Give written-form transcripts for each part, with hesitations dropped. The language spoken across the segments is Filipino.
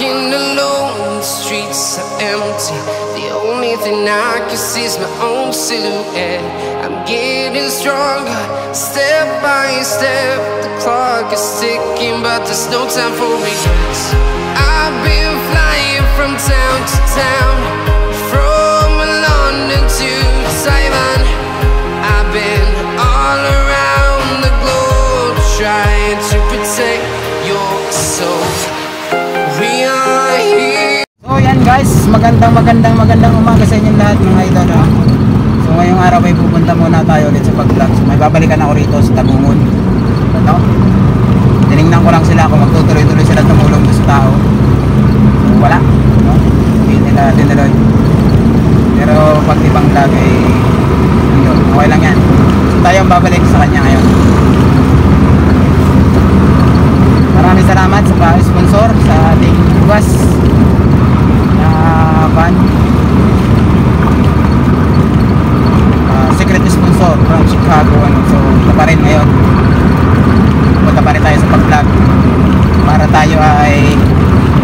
walking alone, the streets are empty. The only thing I can see is my own silhouette. I'm getting stronger, step by step. The clock is ticking, but there's no time for regrets. I've been flying from town to town, from London to Taiwan. I've been all around the globe, trying to protect your soul. We are here. So yan guys, magandang umaga sa inyong lahat mga idol. So ngayong araw ay pupunta muna tayo ulit sa pag-vlog. So, may babalikan ako rito sa Tagungon. Ito, tinignan ko lang sila kung magtutuloy-tuloy sila tumulong sa tao. So wala, no? Hindi nila tinuloy. Pero pag ibang vlog ay yun, okay lang yan. So tayo ang babalik sa kanya ngayon. Maraming salamat sa sponsor sa ating buwas na van, secret sponsor from Chicago. So ito pa rin ngayon, punta pa rin tayo sa pag-vlog para tayo ay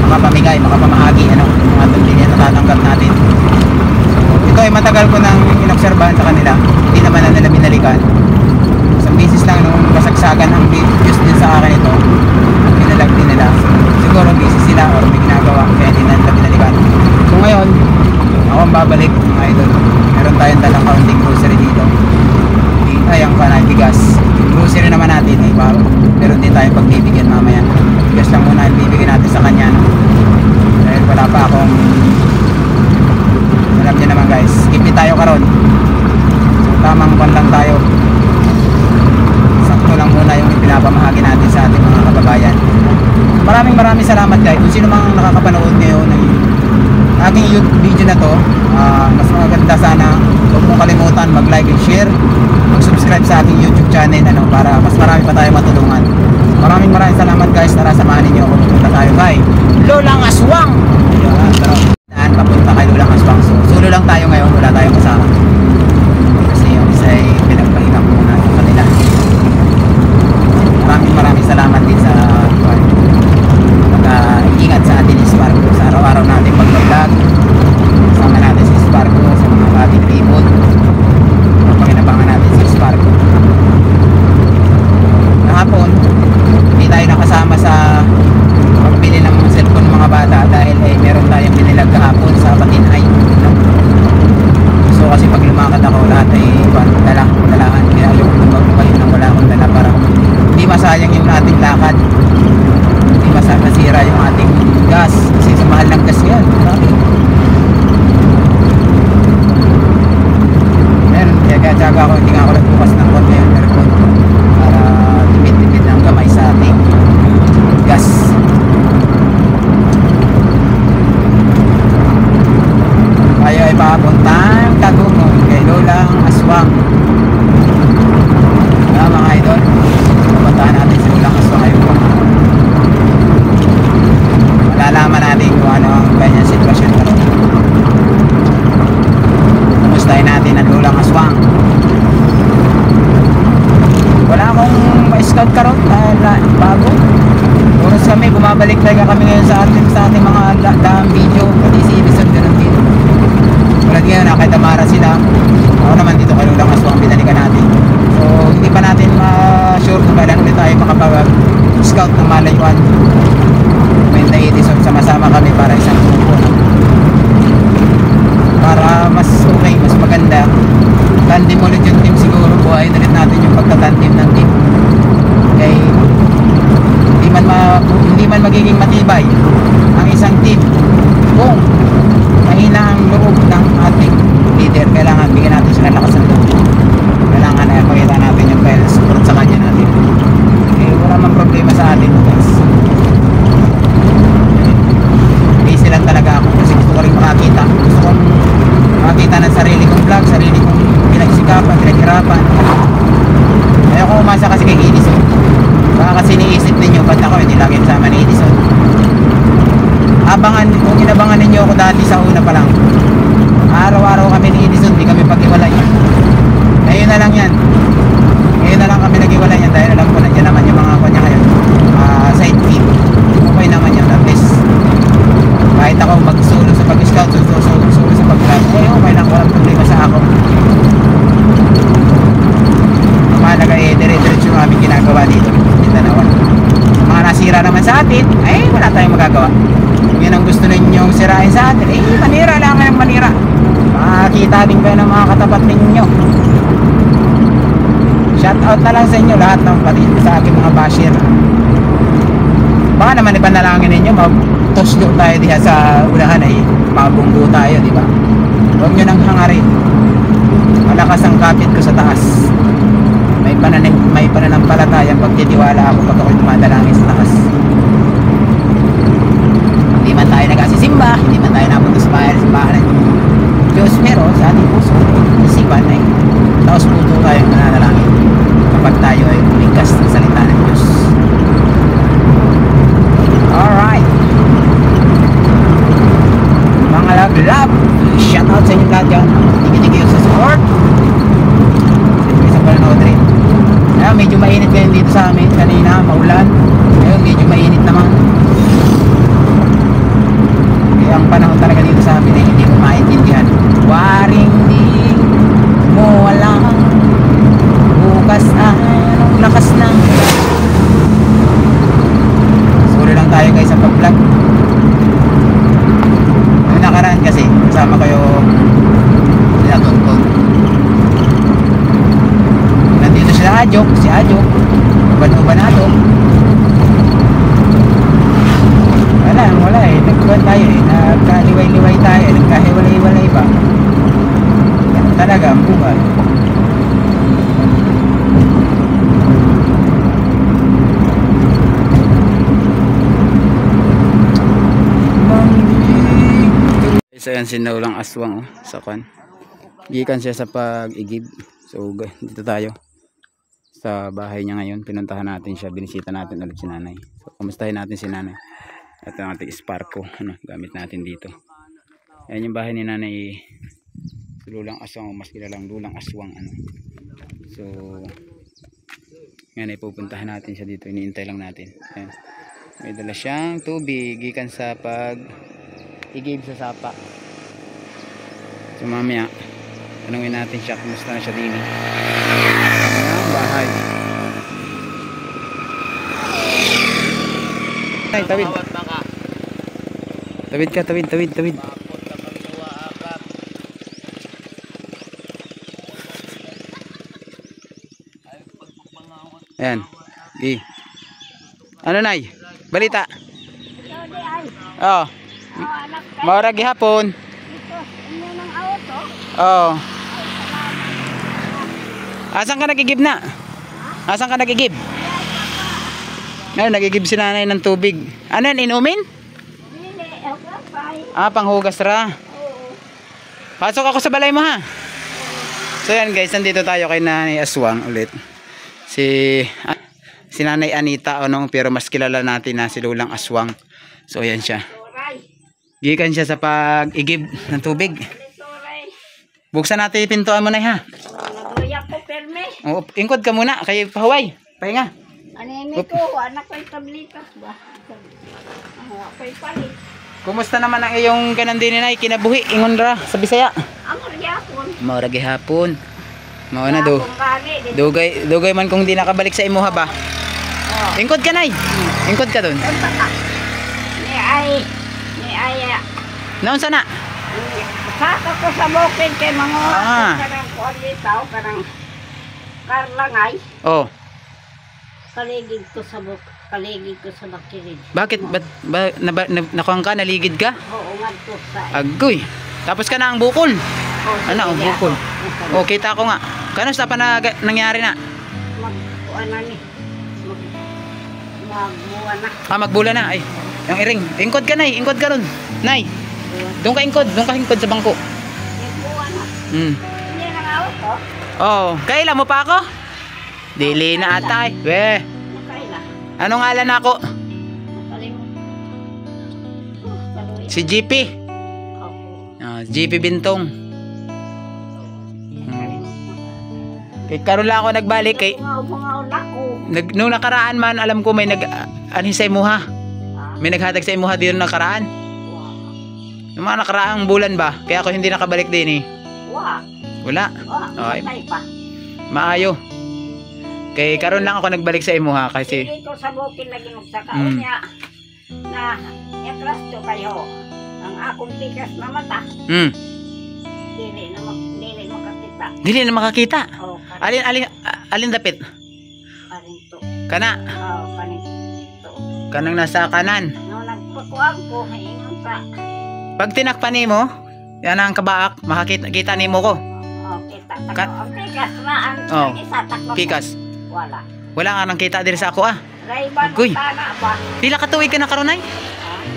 makapamigay, makapamahagi ang ating linya na tatanggap natin. So ito ay matagal ko nang inobserbahan sa kanila, hindi naman na nila binalikan. Isang beses lang nung kasagsagan ang views din sa akin ito, pinalag din nila. Siguro busy sila or may ginagawa kaya hindi na nila binalikan. So ngayon, ako ang babalik mga idol. Meron tayong dalang kaunting grocery dito. Ay, ang panay bigas. Grocery naman natin ay meron din tayong pagbibigyan mamaya. Bigas lang muna yung bibigyan natin sa kanya, no? Dahil wala pa akong, alam niyo naman guys, skipit tayo karon. So tamang pan lang tayo. Sakto lang muna yung pinapamahagi natin sa ating mga kababayan. Maraming salamat guys. Kung sino mang nakakapanood ngayon ng aking YouTube video na to, mas maganda sana huwag mong kalimutan mag-like and share, mag-subscribe sa ating YouTube channel, para mas marami pa tayo matulungan. Maraming salamat guys. Tara, samahan ninyo ako. Pupunta tayo kay Lolang Aswang. Daan papunta kay Lolang Aswang. So solo lang tayo ngayon, wala tayong kasama kasi yung isa ay pinagpahinga ko muna yung kanila. Maraming salamat din sa mag-ingat sa atin si Sparko sa araw-araw natin pag-vlog. Sama natin si Sparko sa mga ating ribot. Pagpakinabangan natin si Sparko. Kahapon hindi tayo nakasama sa pagbili ng cellphone ng mga bata dahil meron tayong binilag kahapon sa Batinay. So kasi pag lumakad ako lahat ay dalaan, kaya yung magpapalit ng wala akong dala para hindi masayang yung ating lakad, hindi masira yung ating gas kasi sa mahal ng gas ngayon. Meron kaya tsaga ako, hindi nga ako nagbukas ng konti yung aircon para tipid-tipid ng gamay sa ating gas. Tayo ay papuntang Tagungon kay Lolang Aswang. Mga idol, pupuntahan natin si Lolang Aswang ngayon. Malalaman natin kung ano ang kanyang sitwasyon. Kumustahin natin ang Lolang Aswang. Wala akong ma-scout karon dahil bago. Oras kami, bumabalik talaga kami ngayon sa ating mga daang video. Pati si Ibison ganun din. Tulad ngayon, kay Tamara sila. Ako naman dito kay Lolang Aswang binalikan natin. So hindi pa natin ma-sure kung kailan ulit tayo makapag-scout ng malayuan. May Edison, sama-sama kami para isang grupo, para mas okay, mas maganda. Tandem ulit yung team siguro. Buhayin ulit natin yung pagtatandem ng team. Okay, hindi man magiging matibay ang isang team kung mahina ang loob ng ating leader. Kailangan bigyan natin sila lakas ng loob. Kailangan na pakita natin yung support sa kanya natin. Okay, wala man problema sa atin guys. Busy lang talaga ako kasi gusto ko rin makakita. Gusto kong makakita ng sarili kong vlog, sarili kong pinagsikapan, pinaghirapan. Ayaw ko umasa kasi kay Edison. Baka kasi niisip ninyo ba't ako hindi lagi kasama ni Edison. Kung inabangan ninyo ako dati sa una pa lang, araw-araw kami ni Edison, di kami pag-iwalay. Ngayon na lang yan. Ngayon na lang kami nag-iwalay yan dahil alam ko nandiyan naman yung mga kanya ngayon. Side team. Okay naman yan at least. tayong magagawa. Kung yun ang gusto ninyong sirain sa atin, manira lang ng manira. Makakita din kayo ng mga katapat ninyo. Shout out na lang sa inyo lahat ng pati sa aking mga basher. Baka naman ipanalangin ninyo, mag-toslo tayo diha sa unahan ay mabunggo tayo, di ba? Huwag nyo nang hangarin. Malakas ang kapit ko sa taas. May pananampalatayang pagtitiwala ako pag ako'y dumadalangin sa taas. Hindi man tayo nagasisimba, hindi man tayo napunta sa bahay ng Diyos, pero sa ating puso, isipan ay taos puto tayong nananalangin kapag tayo ay lumingkas ng salita ng Diyos. Alright, mga love, shout out sa inyo lahat dyan. Thank you sa support. Sa panonood rin. Medyo mainit ngayon dito sa amin. Kanina maulan, ngayon medyo mainit naman. Kaya ang panahon talaga dito sa amin ay hindi mo maintindihan. Waring di mo alam, bukas anong lakas ng suro lang tayo guys sa pag-vlog. Yung nakaraan kasi kasama kayo natuntun. Nandito si Ajok, uban-ubanado. Wala nagkuhan tayo nagkaliway-liway tayo, nagkahiwalay-walay pa. Yan talaga ang buhay. So yan sinaulang aswang sa kan. Gikan siya sa pag-igib. So dito tayo sa bahay niya ngayon. Pinuntahan natin siya, binisita natin ulit si nanay. So kumustahin natin si nanay. Ito ang ating Sparko, gamit natin dito. Ayan yung bahay ni nanay, Lulang Aswang, mas kilalang Lulang Aswang. So ngayon ay pupuntahan natin siya dito, iniintay lang natin. Ayan. May dala siyang tubig gikan sa pag-igib sa sapa. So mamaya tanungin natin siya kumusta na siya din. Ayan, bahay. Ay, tawid. Tawid. Ayan. Ano nay? Balita. Oh. Maura gihapon. Oh. Asan ka nagigib na? Asan ka nagigib? Ngayon nagigib si nanay ng tubig. Ano yan, inumin? Panghugas ra. Pasok ako sa balay mo ha. So yan guys, nandito tayo kay Nanay Aswang ulit. Si Nanay Anita pero mas kilala natin na si Lulang Aswang. So yan siya. Gikan siya sa pag-igib ng tubig. Buksan natin yung pintuan mo na ha. Ingkod ka muna kay Pahuway. Pahinga. Anemi ko, anak ko'y tablitas ba? Ako'y palit. Kumusta naman ang iyong kanandini na kinabuhi? Ingon ra sa Bisaya. Amor gyapon. Maura gihapon. Mao na do. Dugay man kung di nakabalik sa imuha ba. Ingkod ka nay. Ingkod ka dun. Ni ay. Naon sana? Saka ko sa bukid kay mga karang kualitaw, karang karlangay. Oh. Kaligid ko sa bakirin. Bakit? Nakuha ka? Naligid ka? Oo, ngadto sa. Agoy. Tapos ka na ang bukol. Ano ang bukol? Oh, kita ko nga. Kano sa pa nangyari na? Magbuwan na. Magbula na. Ay, yung iring. Ingkod ka, Nay. Ingkod ka ron. Nay. Doon ka ingkod sa bangko. Magbuwan na. Hindi na nga ako. Oh, kailan mo pa ako? Dili na atay. We. Anong ngalan ako? Si GP. GP Bintong. Kay karon lang ako nagbalik kay nung nakaraan man alam ko may anhin sa imuha. May naghatag sa imuha dito nakaraan. Yung mga nakaraang bulan ba? Kaya ako hindi nakabalik din eh. Wala. Okay. Maayo. Kay karon lang ako nagbalik sa imuha kasi dito sa bukid lagi magsaka niya. na yaklasto kayo. Ang akong tikas na mata, dili makakita. Dili na makakita. Oh, Alin dapit? kanin to. Kana. Oh, kanin to. Kanang nasa kanan. No, nagpakuang ko, haingon sa. Pag tinakpan nimo, yan ang kabaak, makakita nimo ko. Oh, kita. Ka- Ang tikas na, ang Oh, isa taklo. Pikas. Wala. Wala nga nang kita diri sa ako ah. Rayban Agoy. sana ba? Pila ka tuig ka na karon ay?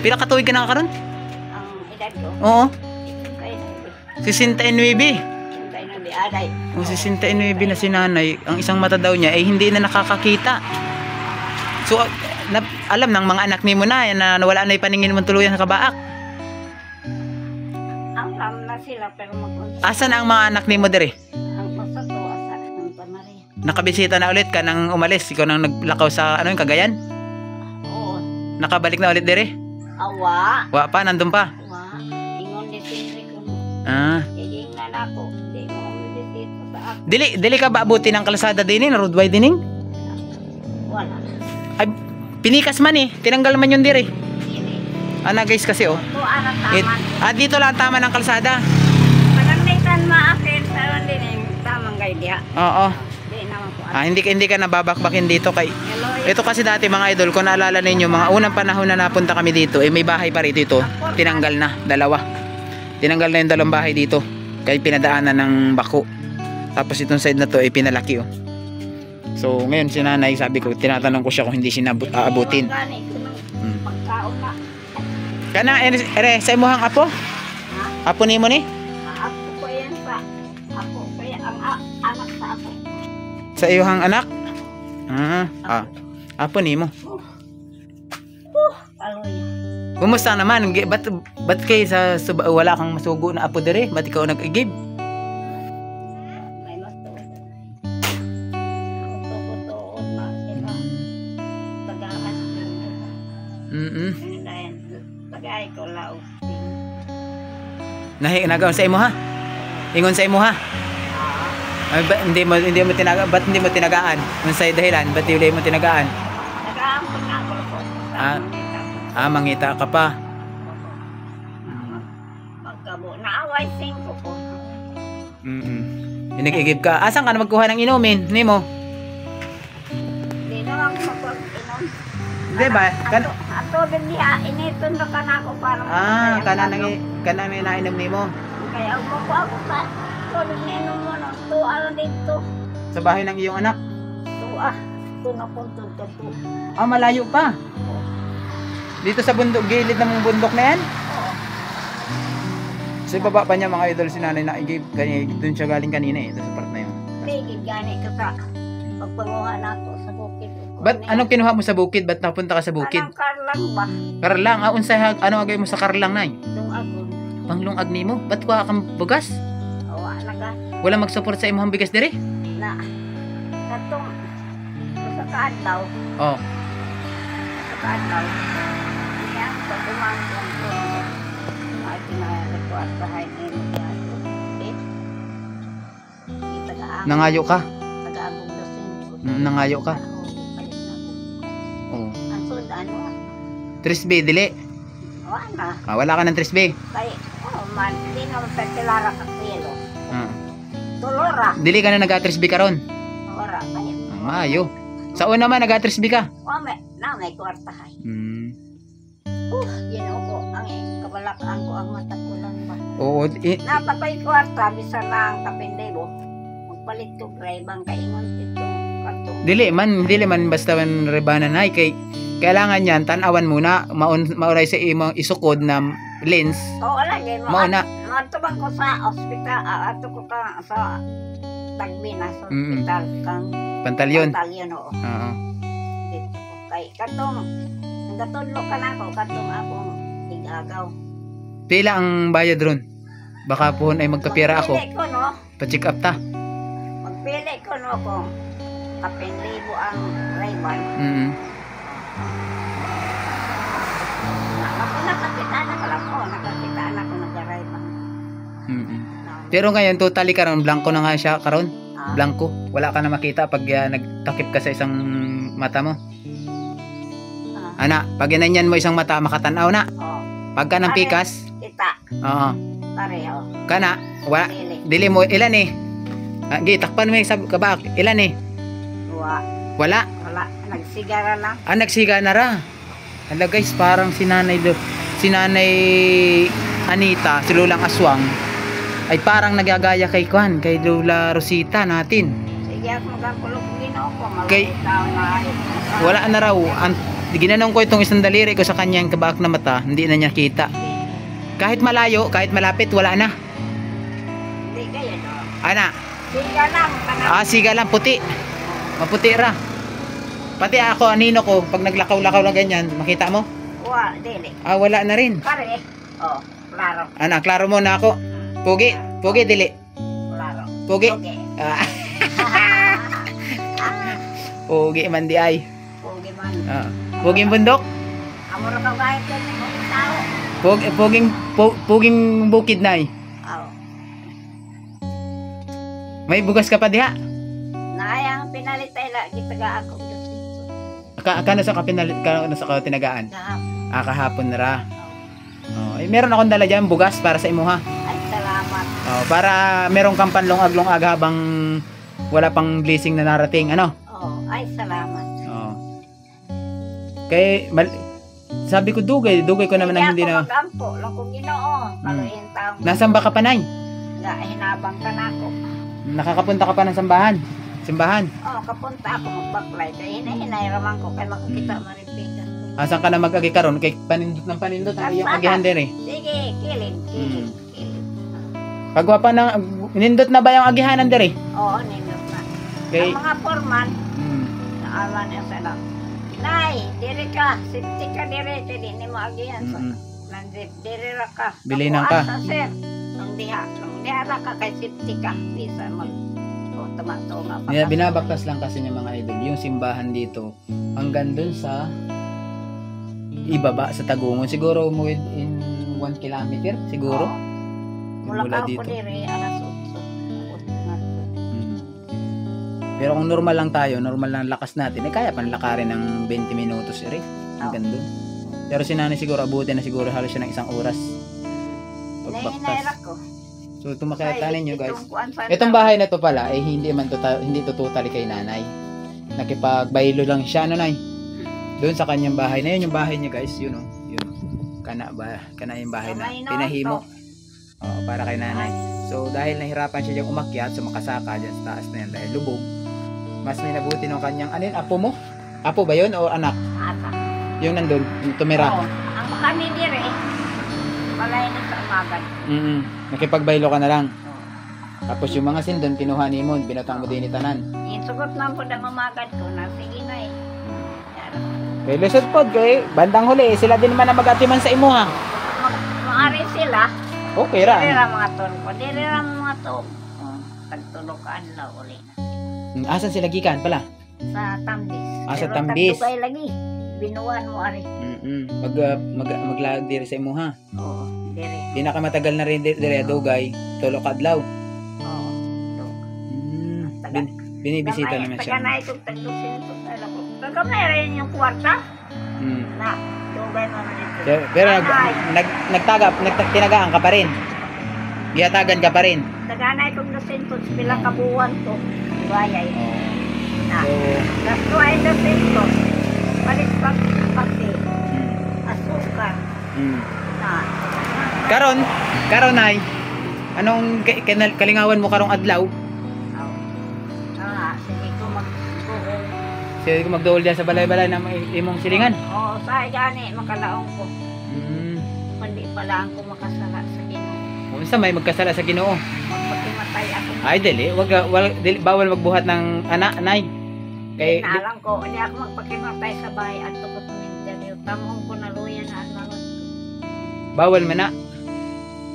Pila ka tuig ka na karon? Ang edad ko. Oo. Kaya 69. kaya na biaday. O 69 na si nanay, ang isang mata daw niya ay hindi na nakakakita. So alam ng mga anak nimo na yan na nawala na 'yung paningin mo tuluyan sa kabaak. Ang ram na sila pero mag-unsa. Asan ang mga anak nimo diri? Ang pasato asa ng pamaria. Nakabisita na ulit ka nang umalis, ikaw nang naglakaw sa ano yung Cagayan? Oo. Nakabalik na ulit diri? Awa. Wa pa, nandun pa. Awa. Ingon di sinri ko mo. Ah. Yaying na nako. Di mo dito sa ako. Dili ka ba abuti ng kalsada din na roadway dining? Wala. Ay, pinikas man eh. Tinanggal man yun diri. Dili. Ana guys kasi oh. Ito anak taman. Dito lang tama ng kalsada. Panamitan maakin sa din yung tamang gay diha. Oo. Di naman po. Hindi ka na babakbakin dito kay Hello. ito kasi dati mga idol, kung naalala ninyo, mga unang panahon na napunta kami dito, may bahay pa rito ito. Tinanggal na, dalawa. Tinanggal na yung dalawang bahay dito. Kaya pinadaanan ng bako. Tapos itong side na to ay pinalaki oh. So ngayon si nanay, sabi ko, tinatanong ko siya kung hindi siya aabutin. Gani ko ng pagkaon na. Kana, sa imuhang apo? Ha? Apo ni mo ni? Ako ko yan sa ako. Kaya ang anak sa ako. Sa iyuhang anak? Apo ni mo. Aloy. Kumusta naman? Ba't kayo wala kang masugo na apo dire? Ba't ikaw nag-igib? May mas to. Tututuon na sila. Tagaan. Tagay ko laog. Nagaon sa imo ha? Ingon sa imo ha? Ay, hindi mo tinagaan? Ba't hindi mo tinagaan? Unsay dahilan? Ba't hindi mo tinagaan? Tagaan ko na ako po. Mangita ka pa. Magkabo. Naaway 5 po. Nag-igib ka. Asan ka na magkuha ng inumin? Nimo? Hindi naman ko mag-inom. Di ba? Ato din diha. Initon na ka na ako para Kana may nainom nimo. kaya mo ko ako ka. Ito ninom mo no. Tuwa dito. Sa bahay ng iyong anak? Tuwa. Ito na puntod ka to. Malayo pa. Dito sa bundok, gilid ng bundok na yan? Sa baba pa niya mga idol si nanay na igib. Doon siya galing kanina eh. Sa part na yun. Sige, gani ka sa pagpanguha na ako sa bukid. Ba't anong kinuha mo sa bukid? Ba't napunta ka sa bukid? Anong karlang ba? Karlang. Unsay ano agay mo sa karlang nay? Nung ako. Panglungag nimo? Ba't kuha kang bugas? Awa na ka. Wala mag-support sa imong bigas dire? Na. Katong. Sa kaadlaw. Oh. Sa kaadlaw. Yan. Sa dumangkong ko. Ay, pinarekuat sa high name niya. Okay? Nangayo ka? Taga-abog na Nangayo ka? Oo. Oh. Ang sud, ano? 3B, dili. Wala. Wala ka ng 3B. Kay, man, hindi naman pagkilara sa kilo. Tulora. Dili ka na nag-3B ka ron? Wala. Kaya. Maayo. Sa una man, nag-3B ka? May kwartahay. Ginaw ko, ang kabalakaan ko, ang mata ko lang ba. Oo. Napapay kwarta, bisa na ang kapindero. Magpalit ko grabang kaingon ito. Kartong. Dili man basta man rebana na kay kailangan yan tanawan muna mauray sa imong isukod na lens. Oo, wala din. Mauna. Matubang ko sa ospital, ato ko ka sa Tagbina, sa ospital kang Pantalyon. Oo. Oo. Dito ko kay katong nagatudlo ka na ako katong akong igagaw. Pila ang bayad ron? Baka po ay magkapira ako. Magpili ko no. Pa-check up ta. Magpili ko no kung 10,000 ang Ray-Ban. Nakakita na ko lang ko. Nakakita na ko nag-Ray-Ban. Pero ngayon totally karon blanco na nga siya karon. Blanco. Wala ka na makita pag nagtakip ka sa isang mata mo. Ana, pag ginanyan mo isang mata, makatanaw na. Oh. Pagka ng pikas, Kita. oo. Pareho. Kana, wala, Dili. dili mo, ilan eh? Gi, takpan mo yung kabak, ilan eh? Wa. Wala. Wala. Nagsigara lang. Nagsiga na ra. Hala guys, parang si Nanay Anita, si Lulang Aswang, ay parang nagagaya kay Kwan, kay Lola Rosita natin. Sige ako magkakulong kung ginoo ko. Kay- Malutaw na ayos. Wala na raw. Ginanong ko itong isang daliri ko sa kanyang kabak na mata, hindi na niya kita. Kahit malayo, kahit malapit, wala na. Hindi kaya do. Ana, Siga lang. siga lang, puti. Maputi ra. Pati ako, anino ko, pag naglakaw-lakaw na ganyan, makita mo? Wa. Dili. Wala na rin. Pare. Oh. Klaro. Ana, klaro mo na ako. Pugi, pugi, dili. Klaro. Pugi. Okay. Pugi man di ay. Pugi man. Puging bundok. Amo ra ka kahit yan ng tao. Puging bukid na ay. Oh. May bugas ka pa diha. Naayang pinalitay la gitaga ako dito. Kano sa kapinalit ka sa tinagaan? Kahapon. Kahapon na ra. Meron akong dala diyan bugas para sa imuha. Ay, salamat. Para merong kang panlong-ag habang wala pang blessing na narating, ano? Oh, ay, salamat. Sabi ko dugay ko naman ang hindi na. Magampo, lang kung ginoo. Paluhin taong. Nasaan ba ka pa, Nay? Hinabang ka na ako. Nakakapunta ka pa ng simbahan. Oh, kapunta ako magbaklay. Kaya hinahinayraman ko kay makakita maripigan. Asan ka na mag-agi karon kay panindot ang iyong agihan din eh. Sige, kilin. Pagwapa ng nindot na ba yung agihanan dire? Oo, nindot na. Kay Ang mga foreman, naaman niya sa lang. Nay, diri ka. Safety ka diri. Dili ni mo agihan. Nandip, diri ra ka. Bili nang ka. Asa, sir. Nung diha ra ka kay safety ka. Bisa mag tumatunga pa. Binabaktas lang kasi ng mga idol yung simbahan dito hanggang dun sa ibaba sa Tagungon. Siguro within 1 kilometer siguro. Mula Mula ka dito. po diri, alas 8. Pero kung normal lang tayo, normal lang lakas natin, kaya pan lakarin ng 20 minutos rin. Hanggang dun. Pero si Nanay siguro abutin na siguro halos siya ng 1 oras. Nainairak Pagbaktas. ko. So ito makita ninyo guys. Kuan sa Itong bahay na to pala ay hindi to totally kay Nanay. Nakipagbaylo lang siya, Nanay. Doon sa kanyang bahay na yun, yung bahay niya guys, yun oh. Yun. Kana yung bahay na pinahimo. Para kay Nanay. So dahil nahirapan siya yung umakyat, so makasaka dyan sa taas na yan dahil lubog. Mas may nabuti ng kanyang, apo mo? Apo ba yun o anak? ata. Yung nandun, yung tumira. Oo. Ang kami diri, palay na sa umagan. Nakipagbaylo ka na lang. Tapos yung mga sindon, kinuha ni mo, binatang mo din ni tanan. Isugot lang po na umagan ko na, sige na eh. Kay lusot pod, kay bandang huli, sila din naman na mag-atiman sa imo ha. Maari sila, Okay ra. diri ra mga turko, diri ra mga to. Tagtulog ka anlaw uli na. Asan sila gikan pala? Sa Tambis. Sa Pero Tambis. tagdugay lagi. Binuan mo ari. Maglag diri sa imo ha. Oo, diri. Pinakamatagal na rin diri Dugay, tulo ka adlaw. Oo. Binibisita naman siya. Taga na itong taglusin ito. Tagamay rin yung kwarta. Na, dugay mo naman ito. Pero tinagaan ka pa rin. Gihatagan ka pa rin. Taganay kong dosentos, pilang kabuwan ko. Bayay. Na, So, gasto ay dosentos. Palit pagpati. Asukar. Na. Karon ay anong kalingawan mo karong adlaw? Sige ko magkuhong. Sige ko magduol diyan sa balay-balay na imong silingan. Oo, sa gani, makalaong ko. Hindi pala ako makasala sa Ginoo. Unsa may magkasala sa Ginoo? Magpakimatay ako. Ay dili, bawal magbuhat ng anak, nay. Kay Inalang ko, hindi ako magpakimatay sa bahay at tukot ng interview. Tamong ko na luya na anangot. bawal man na.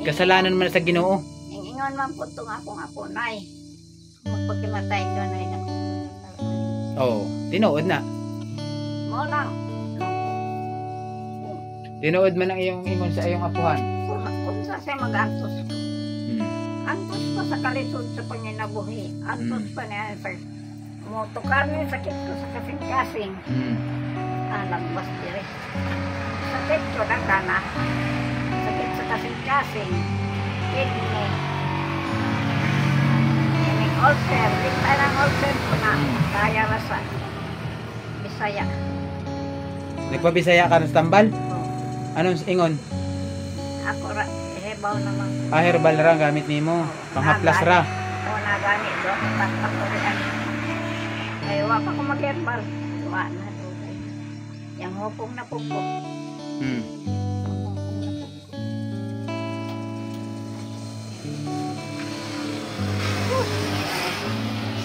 Kasalanan man sa Ginoo. Ingon man po itong akong apo, nay. Magpakimatay ka, nay. Tinuod na. Mo lang. Tinuod man ang iyong ingon sa iyong apuhan. Kung sa siya mag-antos ko. Antos pa sa kalisod sa panginabuhi. Antos pa niya sa motukar niya sakit ko sa kasing-kasing. Lagbas dire. Sakit ko na kana. Sakit sa kasing-kasing. Kidney. Ini ulcer. Lita ng ulcer ko na. Kaya rasa. Bisaya. Nagpabisaya ka ng tambal? Oh. Anong ingon? Ako ra. Hebaw naman. Herbal ra gamit nimo. Panghaplas ra. Oo, nagani do. Pagpapurian. Ay, wa pa ko mag-herbal. Wa na do. Yang hupong na pupo.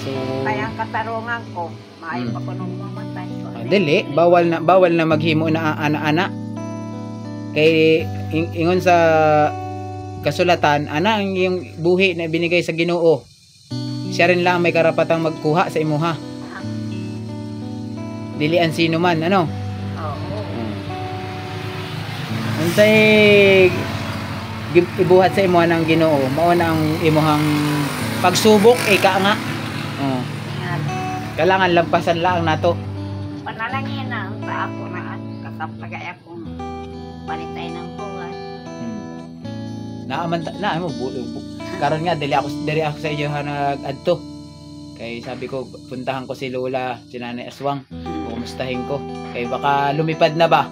So, Kaya ang katarungan ko, maayo pa ko nung mamatay ko. dili, bawal na maghimo na ana-ana. Kay ingon sa kasulatan, ana ang iyong buhi na binigay sa Ginoo. Siya rin lang may karapatang magkuha sa imuha. Dili ang sino man, ano? Oo. Unsay ibuhat sa imuha ng Ginoo, mao na ang imuhang pagsubok ika nga. Oh. Kailangan lampasan lang nato. Panalangin na ang sa ako na kataplagay akong palitay ng buwan. Naaman na mo karon nga dili ako sa iyo nag-adto. Kay sabi ko puntahan ko si Lola, si Nanay Aswang. Kumustahin ko. Kay baka lumipad na ba?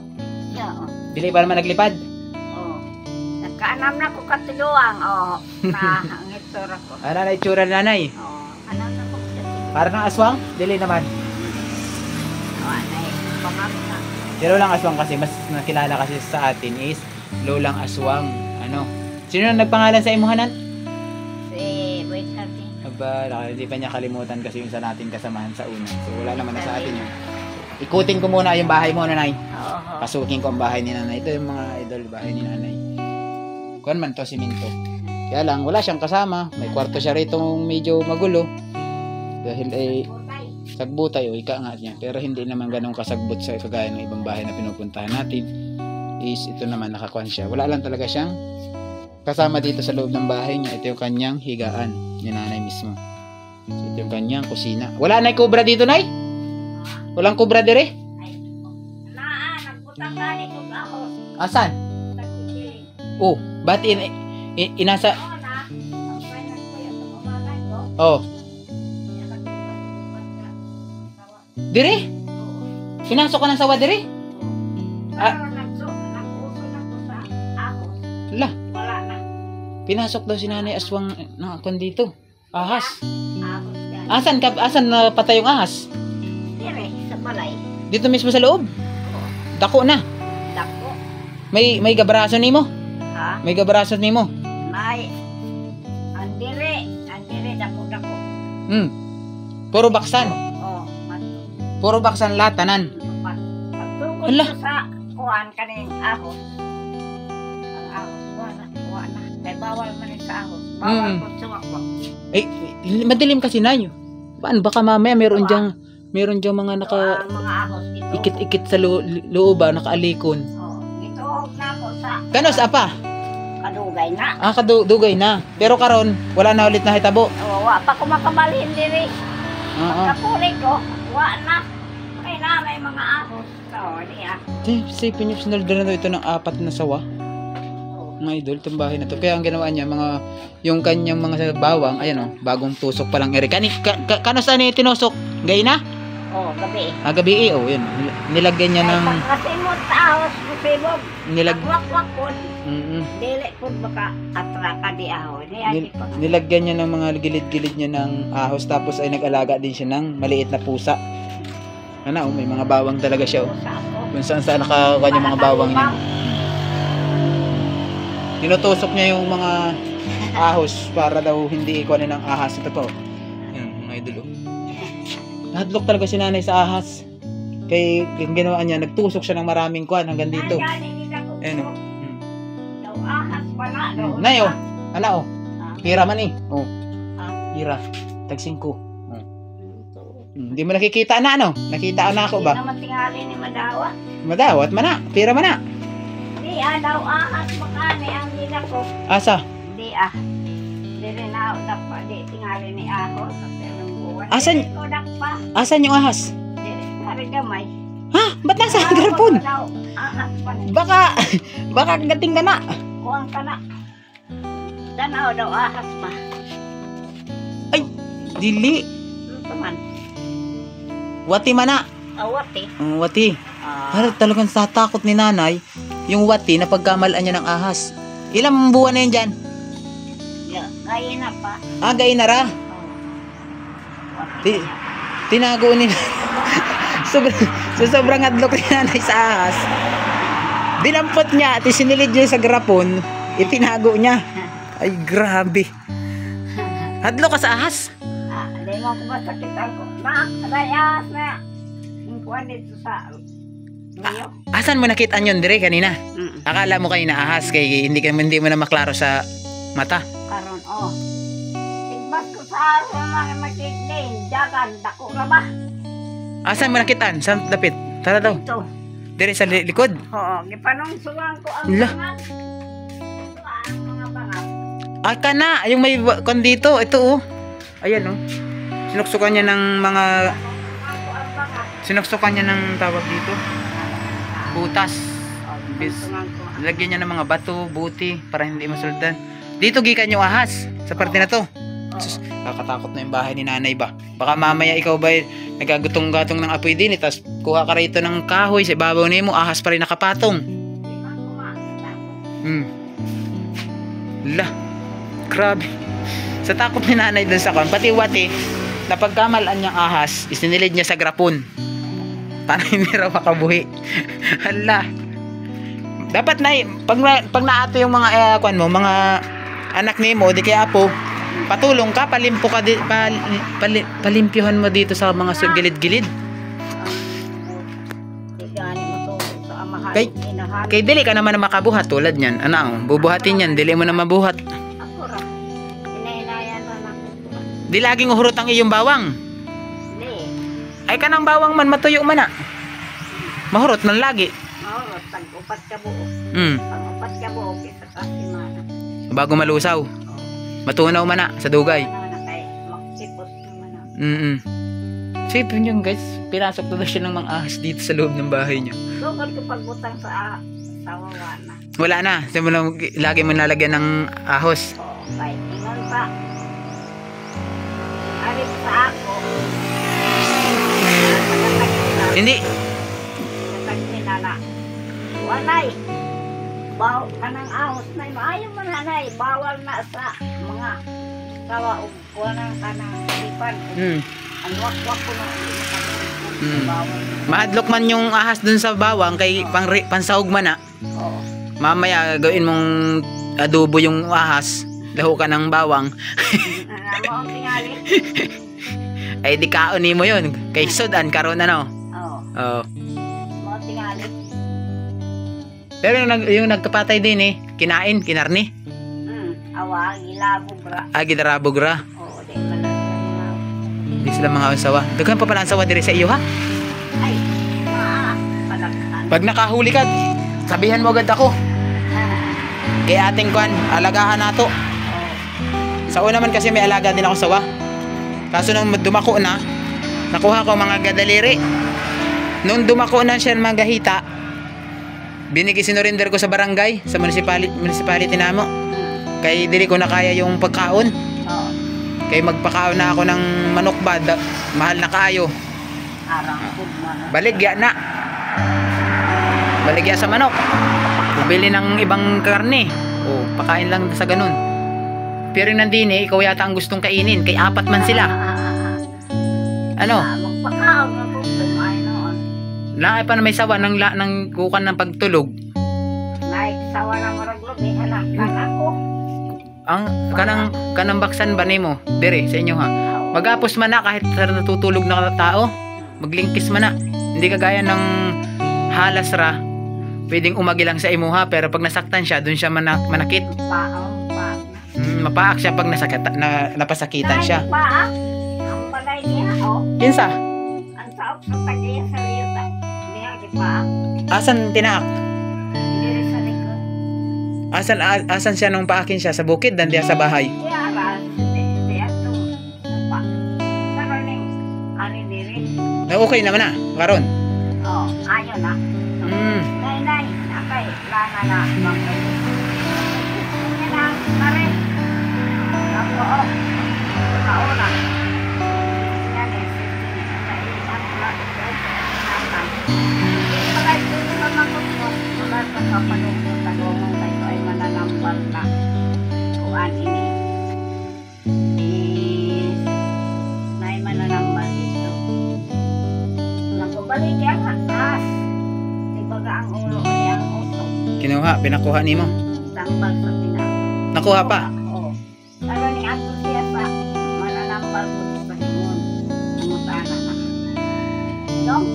Oo. Dili pa naman naglipad. Oo. Nagkaanam na ko katuluang. Oo. Na ang itsura ko. Ano na itsura nanay? Oo. Anam na ko katuluang. Para ng aswang? Dili naman. Oo. Anay. Pangako na. Si Lolang Aswang kasi mas nakilala kasi sa atin is Lolang Aswang. Ano? Sino na nagpangalan sa imuhanan? Si Boy Sardin. Aba, hindi pa niya kalimutan kasi yung sa nating kasamahan sa una. So wala naman na sa atin yun. Ikutin ko muna yung bahay mo, nanay. Oo. Pasukin ko ang bahay ni nanay. Ito yung mga idol bahay ni nanay. Kuan man to, siminto. Kaya lang, wala siyang kasama. May kwarto siya rito medyo magulo. Dahil sagbutay o ika nga niya. Pero hindi naman ganun kasagbot sa kagaya ng ibang bahay na pinupuntahan natin. Is ito naman nakakuan siya. Wala lang talaga siyang kasama dito sa loob ng bahay niya. Ito yung kanyang higaan ni nanay mismo. So, ito yung kanyang kusina. Wala na kubra dito, nay? Walang kubra dire? Nagbutang gani ko ako. Asan? Nagkikiling. Oh, ba't inasa? Oo na. Ang final ko yung tumamalay ko. Oh, Yan nagbutan ka. dire? Pinasok ka ng sawa dire? Pero nagpuso na ko sa ahos. Ala, Wala na. pinasok daw si Nanay Aswang ng akon dito. Ahas. Ahos yan. Asan na patay yung ahas? Dire, sa balay. Dito mismo sa loob. Dako na. Dako. May gabraso nimo. Ha? May gabraso nimo. May. Andire, dako. Puro baksan. Oh, mato. Puro baksan lahat tanan. Pagtugod Ala. ko sa kuhan kaning ahos. Ang ahos, wala. Kaya bawal man rin sa ahos. Bawal ko sumakwa. Eh, madilim kasi na yun. Baka mamaya meron diyang mga naka Ang mga ahos dito. ikit-ikit sa loob ba, nakaalikon. Oh, ito na ko sa Kanos apa? kadugay na. Kadugay na. Pero karon wala na ulit na hitabo. Oh, wa pa ko makabalhin diri. Oo. Kapuli ko, wa na. Kaya na may mga ahos. So, niya. Sipin niyo, sinalda na ito ng 4 na sawa. Mga idol, itong bahay na to. Kaya ang ginawa niya, yung kanyang mga bawang, ayan o, bagong tusok pa lang eri. Kano saan niya tinusok? Gay na? Oh, gabi. Gabi yun. Nilagyan niya ng... Kasi mo sa ahos, kusibog. Wak-wak po. Dili po baka atraka di ahos. Nilagyan niya ng mga gilid-gilid niya ng ahos, tapos ay nag-alaga din siya ng maliit na pusa. Ano, may mga bawang talaga siya. Kung saan nakakuha yung mga bawang niya. Tinutusok niya yung mga ahos para daw hindi ikuha ng ahas. Ito po. Yan, mga idol. Nahadlok talaga si nanay sa ahas. Kaya yung ginawa niya, nagtusok siya ng maraming kuwan hanggang dito. Ayan o. Daw ahas pala. Nay o. Ano o. Pira man eh. O. Pira. Tag-5. Hindi mo nakikita na ano? Nakita na ako ba? Hindi naman tingali ni Madawa. Madawat mana. Pira mana. Hindi daw ahas makani ang nila ko. Asa? Hindi Hindi rin ako dakpa. Hindi tingali ni ahos. Asan yung ahas? Hindi rin. Hari gamay. Ha? Ba't nasa garapon? Ahas pa ni. Baka gating ka na. Kuwang ka na. Tanaw daw ahas pa. Ay, dili. Ito man. Wati man na. Awat eh. Wati. Talagang tatakot ni nanay yung wati na pagkamalaan niya ng ahas. Ilang buwan na yan dyan? Gaya na pa. Gay na ra. Wati Ti- na. Tinago ni sobrang adlok ni nanay sa ahas. Dinampot niya at isinilid niya sa garapon. Itinago niya. Ay, grabe. Hadlok ka sa ahas. Hindi mo ko masakit ako. Aray ahas na. Yung kuwan dito sa Mayo. Asan mo nakita yun dire kanina? Akala mo kanina ahas kay hindi mo na maklaro sa mata. Karon tigbas ko sa ahas na mga makikling. Dagan, dako na ba? Asan mo nakitaan? Saan dapit? Tara daw. Ito. Dire sa likod. Oo, gipanungsungan ko ang Ala. bangat. Ito ang mga bangat. Ka na, yung may kon dito, ito oh. Ayan oh. Sinuksukan niya ng mga Ako ang bangat. sinuksukan niya ng tawag dito. Butas. Gipanungsungan ko. Lagyan niya ng mga bato, buti para hindi masuldan. Dito gikan yung ahas sa parte na to. Sus, kakatakot na yung bahay ni nanay ba? Baka mamaya ikaw ba nagagutong-gatong ng apoy din tapos kuha ka rito ng kahoy sa ibabaw nimo, ahas pa rin nakapatong. La, grabe. Sa takot ni nanay dun sa kan, pati wati, na pagkamalaan niyang ahas, isinilid niya sa grapon. Para hindi raw makabuhi. Hala. Dapat na, pag naato yung mga kuan mo, mga anak nimo, di kaya apo, patulong ka, palimpo ka, palimpyuhan mo dito sa mga gilid-gilid. Kay dili ka naman na makabuhat tulad niyan. Ano, bubuhatin yan, dili mo na mabuhat. Ako ra. Hinahinayan na lang. Di laging uhurot ang iyong bawang. Hindi. Ay kanang bawang man matuyo man na. Mahurot man lagi. Oo, tag-upat ka buo. Mm. Pag-upat ka buo, kita kasi mana. Bago malusaw. Matunaw man na sa dugay. Ano na kay maksipot naman na. Sipin yun guys, pinasok na siya ng mga ahas dito sa loob ng bahay niya. Sugod ko pagbutang sa wawana. Wala na, lagi mo nalagyan ng ahos. Oo, kay ingon pa. Alit sa ako. Hindi, Nagsinala. Wanay. Baw kanang ahos na maayo man nanay. Bawal na sa mga kawa ug kanang lipan. Ang wak-wak ko na. Bawal. mahadlok man yung ahas dun sa bawang kay pansahog man na. Oo. Mamaya gawin mong adobo yung ahas, daho ka ng bawang. Ano mo ang tingali? Ay di kaon mo yun. Kay sudan karon ano. Oo. Oo. Mo tingali. Pero yung nagkapatay din kinain, kinarni. Awa, gilabog ra. Gidarabog ra. Oo, di man na. Di sila mga asawa. Daghan pa pala ang asawa diri sa iyo ha. Ay, palagkan. Pag nakahuli ka, sabihan mo agad ako. Kay ating kuan, alagahan nato. Sa una man kasi may alaga din ako sawa. Kaso nung dumako na, nakuha ko mga gadaliri. Nung dumako na siya mga gahita, sinurinder ko sa barangay, sa municipality namo. Kay dili ko na kaya yung pagkaon. Oo. Kay magpakaon na ako ng manok ba, mahal na kayo. Arang food man. Baligya na. Baligya sa manok. Bumili ng ibang karne. O, pakain lang sa ganun. Pero yung nandini, ikaw yata ang gustong kainin. Kay apat man sila. Ano? Magpakaon na po. Ay noon. Lahat pa na may sawa ng kukan ng pagtulog. Naiksawa na maraglog. Anak ako. Ang kanang baksan ba nimo? Dire sa inyo ha. Magapos man na kahit natutulog na tao. Maglingkis man na. Hindi kagaya ng halas ra. Pwedeng umagi lang sa imuha pero pag nasaktan siya, doon siya manakit. Paong pa. Mapaak siya pag napasakitan siya. Paak. Ang balay niya. Oh. Kinsa? Ang saop sa tagiya sa riyota. Hindi nga gipaak. Asan tinaak? Diri sa likod. Asan siya nung paakin siya? Sa bukid, dan diya sa bahay? Tiara. Di ato. Karon ning ani diri. Okay naman na, karon. Oh, yun na. Mm. Nay, nakay, lana na, magkalit. Yan lang, pare. Ako, kauna. Yan eh, naisan ko lang ito. Pagka ito sa makot ko, wala sa kapalungkot, tanongong kayo ay mananambal na. Kuan ini. May mananambal ito. Nakubalik yan, atas. Ibaga ang ulo ay ang utok. Kinuha, pinakuha nimo. Tambal sa pinako. Nakuha pa. Oo. Pero ni ato siya sa mananambal ko sa pahingon. Namutana na. Dong,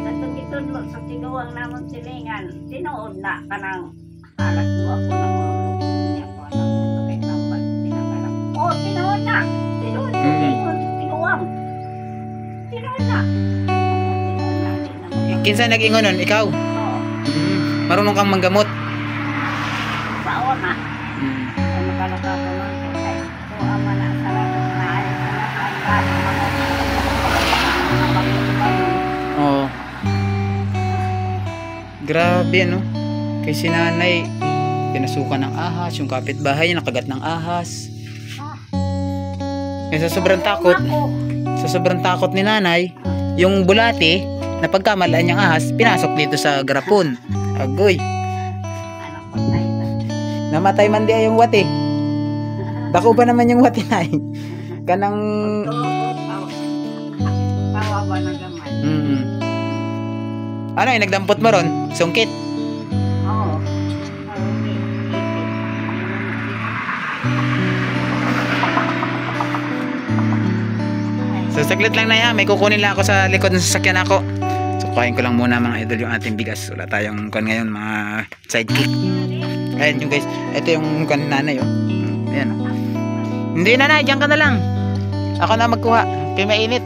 sa tugitudlo sa tinuwang namang silingan, tinuod na kanang halas mo ako ng ulo. Hindi ako alam mo kay tambal. Pinakalam. Oo, tinuod na. Tinuod na. Tinuwang. Tinuod na. Tinuod na. Kinsa nag-ingon nun? Ikaw? Oo. Marunong kang manggamot. Sa ona. Ay makalaka ko nun. Kaya ko ama na sa lahat na ay sa lahat. Oo. Grabe ano. Kay si nanay, pinasukan ng ahas. Yung kapitbahay niya nakagat ng ahas. Kaya sa sobrang takot ni nanay, yung bulate na pagkamalaan niyang ahas, pinasok dito sa garapon. Agoy. Namatay man di ay yung wati. Dako ba naman yung wati na kanang Tawa ba na gamay? Ano yung nagdampot mo ron? Sungkit? Oo. So saglit lang na yan, may kukunin lang ako sa likod ng sasakyan ako. So kuhain ko lang muna mga idol yung ating bigas. Wala tayong kuhan ngayon, mga sidekick. Ayan yung guys, ito yung kuhan ni nanay oh. Ayan oh. Hindi nanay, dyan ka na lang. Ako na magkuha, kaya mainit.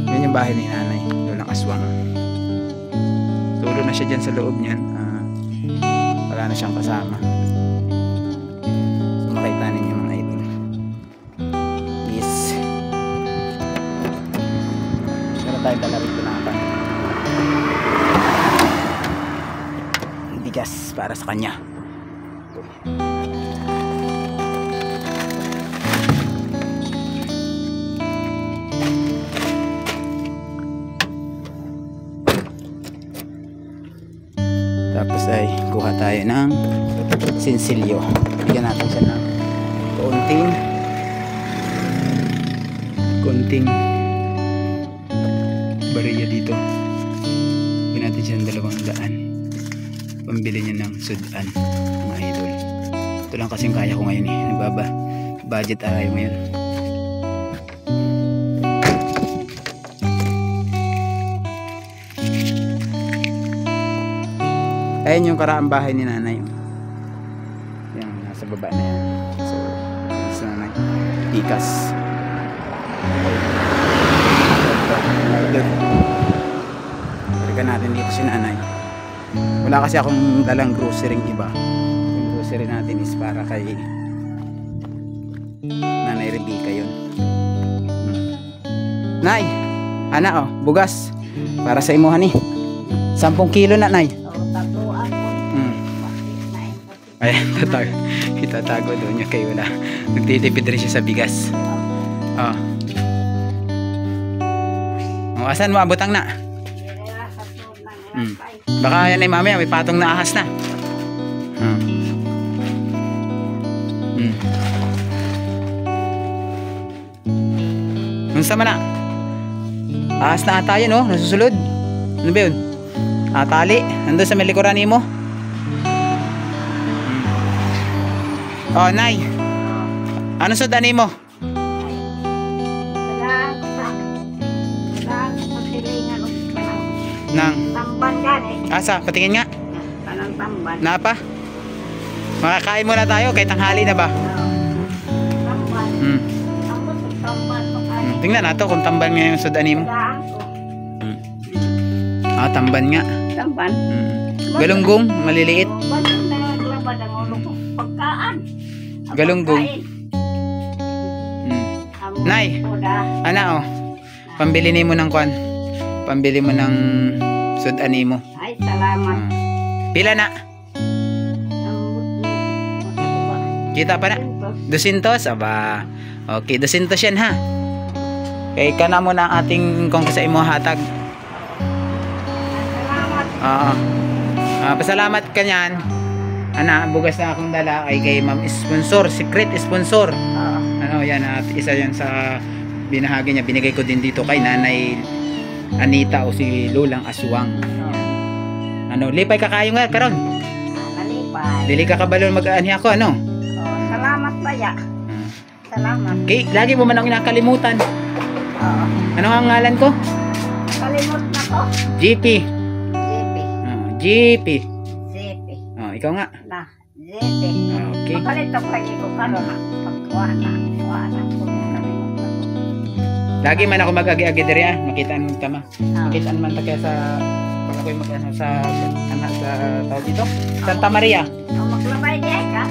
Yan yung bahay ni nanay, doon ang aswang. Tulo na siya dyan sa loob niyan. Wala na siyang kasama. So makita ninyo mga idol. Yes. Meron tayong dala rito na pa. Bigas para sa kanya. Tapos ay kuha tayo ng sinsilyo. Bigyan natin siya ng konting bariya dito. Bigyan natin siya ng 200. Pambili niya ng sudan, mga idol. Ito lang kasi yung kaya ko ngayon eh. Budget tayo ngayon. Ayan yung karaang bahay ni nanay. Yan, nasa baba na yan. So, sa nanay. Tikas. Balikan natin dito si nanay. Wala kasi akong dalang grocery iba. Yung grocery natin is para kay Nanay Rebecca yun. Nay! Ana oh, bugas. Para sa imuhan eh. 10 kilo na nay. Ayan, itatago doon niya kayo na nagtitipid rin siya sa bigas. Asan mo abutang na? Baka yan ay mamaya may patong na ahas na. Unsa man na? Ahas na ata yun oh, nasusulod. Ano ba yun? Tali, nandun sa may likuran mo. Oh, nay. Ano sudan mo? Nang tamban gani. Asa, patingin nga. Kanang tamban. Napa? Makakain muna tayo kahit tanghali na ba? Tamban. Ako sa tamban makain. Tingnan nato kung tamban nga yung sudan mo. Tamban nga. Tamban. Galunggong, maliliit. Pagkaan. Galunggong. Nay, ana oh. Pambili ni mo ng kwan. pambili mo ng sudan mo. Ay, salamat. Pila na? Kita pa na? 200? Aba. Okay, 200 yan ha. Kaya ka na muna ang ating kung sa imo hatag. Salamat. Oo. Pasalamat ka niyan. Ana, bugas na akong dala ay kay ma'am sponsor, secret sponsor. Oo. Ano yan, at isa yan sa binahagi niya. Binigay ko din dito kay Nanay Anita o si Lulang Aswang. Ano, lipay ka kayo nga karon. Nalipay. Dili ka kabalon mag-aani ako, ano? Salamat baya. Salamat. Okay, lagi mo man ang nakalimutan. Oo. Ano ang ngalan ko? Kalimot na ko. GP. JP. GP. JP. Ikaw nga. Na. JP. Okay. Makalitok lagi ko karon na. Pagkuha na. Kuha na. Kalimot na ko. Lagi man ako mag-agi-agi diri ah. Makitaan ka ma. Oo. Makitaan man ta kaya sa pag ako'y mag-ano sa tawag dito. Santa Maria. Maglabay niya ka.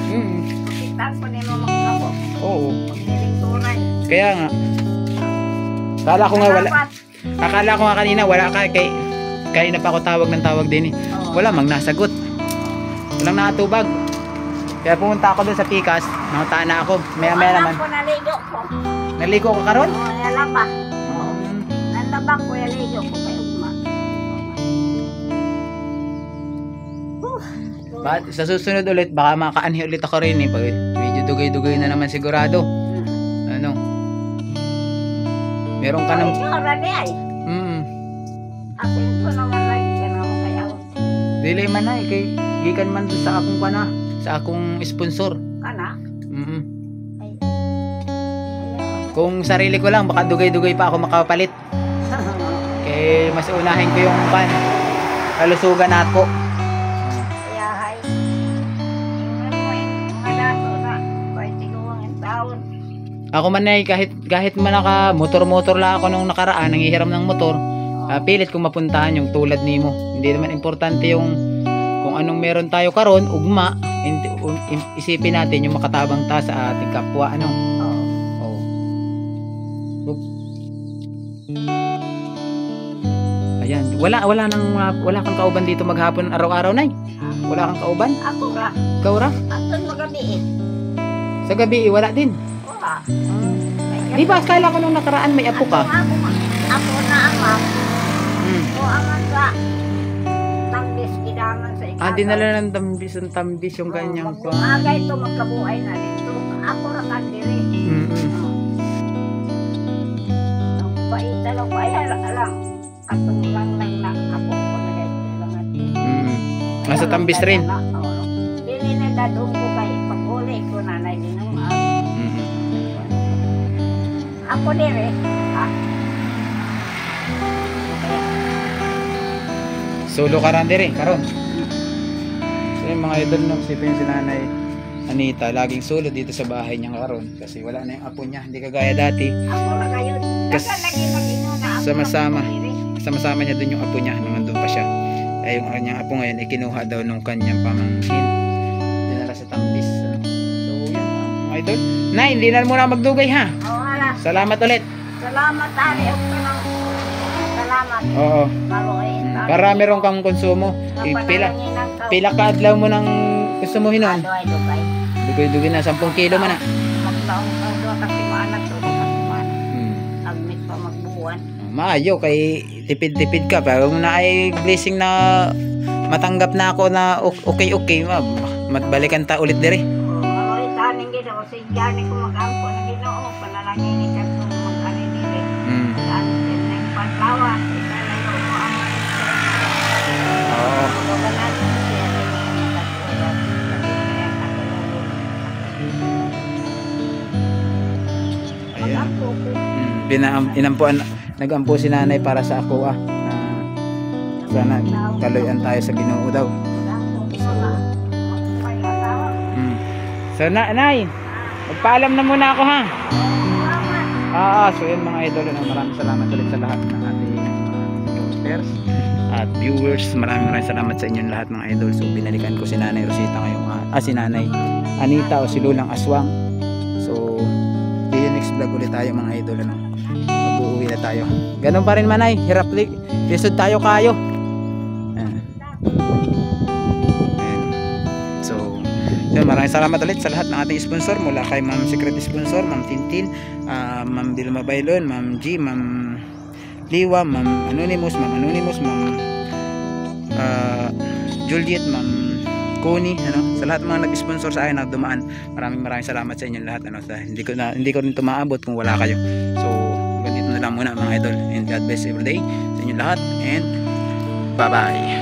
Kita ko ni mo maglabo. Oo. Magdiling Kaya nga. Akala ko nga wala. Akala ko nga kanina wala ka kay na pa ako tawag ng tawag din eh. Wala mang nasagot. Walang nakatubag. Kaya pumunta ako dun sa Pikas. Nakataan na ako. Maya naman. Ako naligo ko. Naligo ka karon? Oo, nalaba. Nalaba ko, naligo ko kay Ugma. Sa susunod ulit, baka makaanhi ulit ako rin eh. Medyo dugay-dugay na naman sigurado. Ano? Meron ka ng... Ako ko naman like ka naman kaya. Dili man na eh. Gikan man doon sa akong kana. Sa akong sponsor. Kana? Ay. Kung sarili ko lang, baka dugay-dugay pa ako makapalit. Kaya mas unahin ko yung kalusugan ako. Kaya hay. Mga dato na. Kahit siguro ang taon. Ako man ay kahit man naka motor-motor lang ako nung nakaraan, nangihiram ng motor. Pilit kong mapuntahan yung tulad nimo. Hindi naman importante yung kung anong meron tayo karon, ugma. Isipin natin yung makatabang ta sa ating kapwa ano. Oo. Ayan, wala kang kauban dito maghapon araw-araw nay. Wala kang kauban? Ako ra. Ikaw ra? Aton magabi eh. Sa gabi wala din. Wala. Di ba kala ko nung nakaraan may apo ka? Ako na amang. O amang sa tambis gidaman sa ikaw. Dinala ng tambis yung ganyang kwa. Magbumaga ito magkabuhay na dito. Ako ra kandiri. Ang paita lang alam. Atong lang na ako ko na dito. Nasa tambis rin. Dili na dadong ko kay pag-uli ko na dinong. Ako dire. Solo ka rin dire, karon. So yung mga idol no, sipin si Nanay Anita, laging solo dito sa bahay niya karon kasi wala na yung apo niya, hindi kagaya dati. Ako na kayo. Sama-sama niya dun yung apo niya nung nandun pa siya. Ay yung kanyang apo ngayon, ikinuha daw nung kanyang pamangkin. Dinala sa tambis. So yan mga idol. Nay, hindi na muna magdugay ha. Salamat ulit. Salamat ari. Salamat. Oo. Para meron kang konsumo. Pila ka adlaw mo nang gusto mo hinon? Dugay-dugay na 10 kilo man na. Magtaong ka kasi maanak to kasi maanak. Agmit pa magbuwan. Maayo kay tipid-tipid ka pero na ay blessing na matanggap na ako na okay, matbalikan ta ulit dire. Maloy taning gid ako sig gani ko magampo na Ginoo panalangin ka to mag-ani dire. Saan din paglawan ikalayo mo ang Oo. Nagampo si Nanay para sa ako sana kaloyan tayo sa Ginoo daw. So Nay, magpaalam na muna ako ha. So yun mga idol, maraming salamat ulit sa lahat ng ating supporters at viewers. Maraming salamat sa inyong lahat mga idol. So binalikan ko si Nanay Rosita ngayong si Nanay Anita o si Lulang Aswang. So next vlog ulit tayo mga idol ano. uuwi na tayo. Ganun pa rin manay, hirap lisod tayo kayo. Ayan. So yun, maraming salamat ulit sa lahat ng ating sponsor, mula kay Ma'am Secret Sponsor, Ma'am Tintin, Ma'am Dilma Bailon, Ma'am G, Ma'am Liwa, Ma'am Anonymous, Ma'am Juliet, Ma'am Connie, sa lahat ng mga nag-sponsor sa akin na dumaan. Maraming salamat sa inyo lahat, hindi ko rin tumaabot kung wala kayo. So ganito na lang muna mga idol, and God bless every day sa inyo lahat, and bye bye.